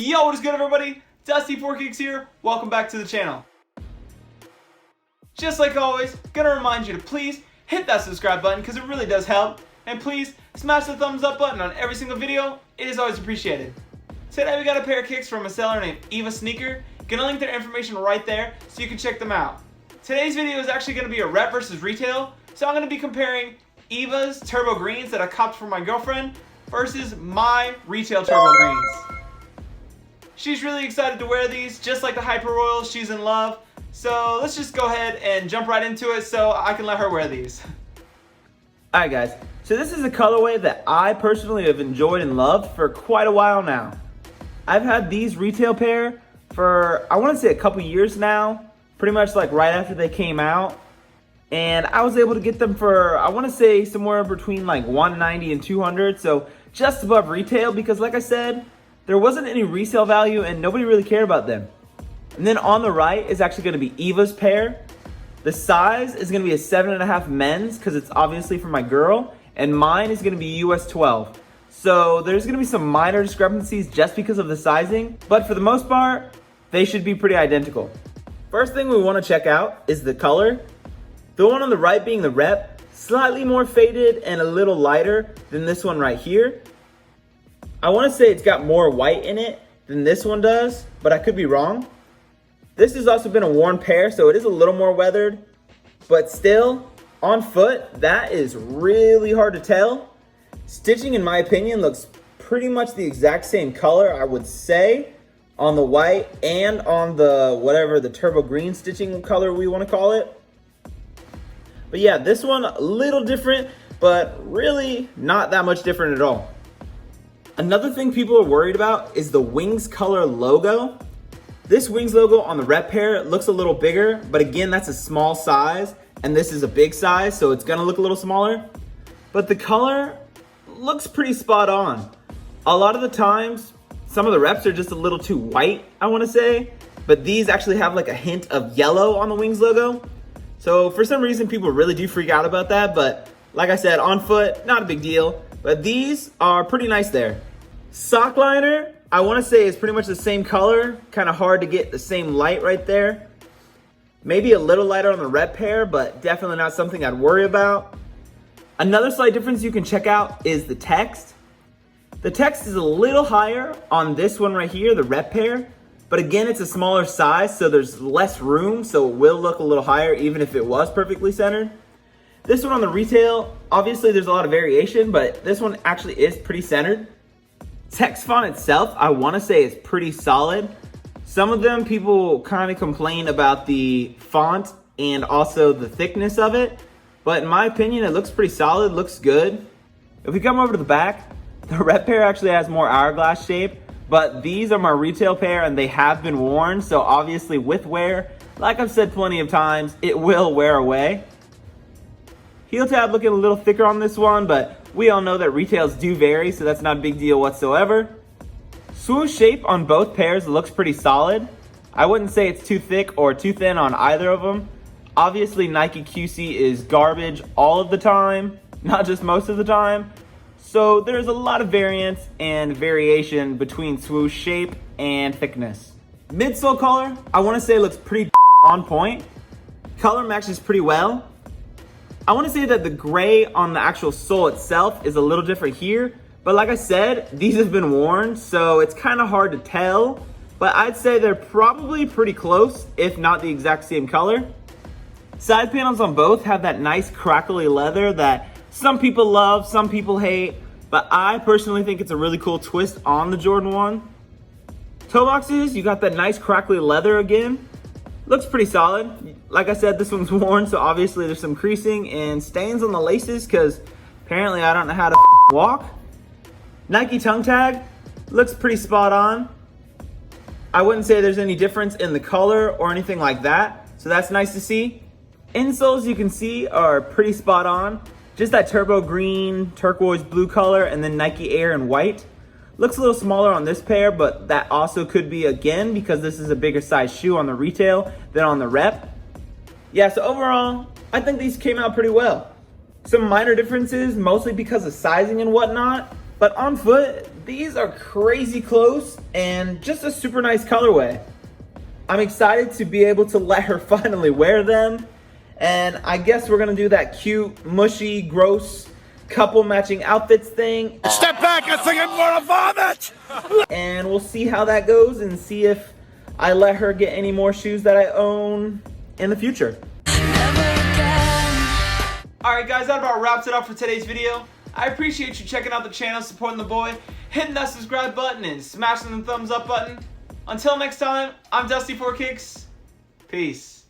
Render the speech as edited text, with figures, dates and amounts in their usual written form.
Yo, what is good everybody? Dusty4Kicks here. Welcome back to the channel. Just like always, gonna remind you to please hit that subscribe button because it really does help. And please smash the thumbs up button on every single video. It is always appreciated. Today we got a pair of kicks from a seller named Eva Sneaker. Gonna link their information right there so you can check them out. Today's video is actually gonna be a rep versus retail. So I'm gonna be comparing Eva's Turbo Greens that I copped for my girlfriend versus my retail Turbo Greens. She's really excited to wear these, just like the Hyper Royals, she's in love. So let's just go ahead and jump right into it so I can let her wear these. Alright guys, so this is a colorway that I personally have enjoyed and loved for quite a while now. I've had these retail pair for, I want to say a couple years now, pretty much like right after they came out. And I was able to get them for, I want to say somewhere between like $190 and $200, so just above retail because like I said, there wasn't any resale value and nobody really cared about them. And then on the right is actually going to be Eva's pair. The size is going to be a 7.5 men's because it's obviously for my girl, and mine is going to be US 12. So there's going to be some minor discrepancies just because of the sizing, but for the most part, they should be pretty identical. First thing we want to check out is the color. The one on the right being the Rep, slightly more faded and a little lighter than this one right here. I want to say it's got more white in it than this one does, but I could be wrong. This has also been a worn pair, so it is a little more weathered, but still, on foot, that is really hard to tell. Stitching, in my opinion, looks pretty much the exact same color, I would say, on the white and on the, whatever, the Turbo Green stitching color we want to call it. But yeah, this one, a little different, but really not that much different at all. Another thing people are worried about is the Wings color logo. This Wings logo on the Rep pair looks a little bigger, but again, that's a small size, and this is a big size, so it's gonna look a little smaller. But the color looks pretty spot on. A lot of the times, some of the Reps are just a little too white, I wanna say, but these actually have like a hint of yellow on the Wings logo. So for some reason, people really do freak out about that, but like I said, on foot, not a big deal. But these are pretty nice there. Sock liner, I want to say is pretty much the same color. Kind of hard to get the same light right there. Maybe a little lighter on the Rep pair, but definitely not something I'd worry about. Another slight difference you can check out is the text. The text is a little higher on this one right here, the Rep pair. But again, it's a smaller size, so there's less room, so it will look a little higher even if it was perfectly centered. This one on the retail, obviously there's a lot of variation, but this one actually is pretty centered. Text font itself, I want to say is pretty solid. Some of them, people kind of complain about the font and also the thickness of it, but in my opinion, it looks pretty solid, looks good. If we come over to the back, the Rep pair actually has more hourglass shape, but these are my retail pair and they have been worn, so obviously with wear, like I've said plenty of times, it will wear away. Heel tab looking a little thicker on this one, but we all know that retails do vary, so that's not a big deal whatsoever. Swoosh shape on both pairs looks pretty solid. I wouldn't say it's too thick or too thin on either of them. Obviously, Nike QC is garbage all of the time, not just most of the time. So there's a lot of variance and variation between swoosh shape and thickness. Midsole color, I want to say looks pretty on point. Color matches pretty well. I want to say that the gray on the actual sole itself is a little different here, but like I said, these have been worn, so it's kind of hard to tell, but I'd say they're probably pretty close, if not the exact same color. Side panels on both have that nice crackly leather that some people love, some people hate, but I personally think it's a really cool twist on the Jordan 1. Toe boxes, you got that nice crackly leather again. Looks pretty solid. Like I said, this one's worn, so obviously there's some creasing and stains on the laces because apparently I don't know how to walk. Nike tongue tag looks pretty spot on. I wouldn't say there's any difference in the color or anything like that, so that's nice to see. Insoles you can see are pretty spot on. Just that turbo green, turquoise blue color, and then Nike Air in white. Looks a little smaller on this pair, but that also could be again because this is a bigger size shoe on the retail than on the Rep. Yeah, so overall, I think these came out pretty well. Some minor differences, mostly because of sizing and whatnot. But on foot, these are crazy close and just a super nice colorway. I'm excited to be able to let her finally wear them. And I guess we're gonna do that cute, mushy, gross couple matching outfits thing. Step back, I think I'm gonna vomit! And we'll see how that goes and see if I let her get any more shoes that I own in the future. Alright guys, that about wraps it up for today's video. I appreciate you checking out the channel, supporting the boy, hitting that subscribe button, and smashing the thumbs up button. Until next time, I'm Dusty4Kicks. Peace.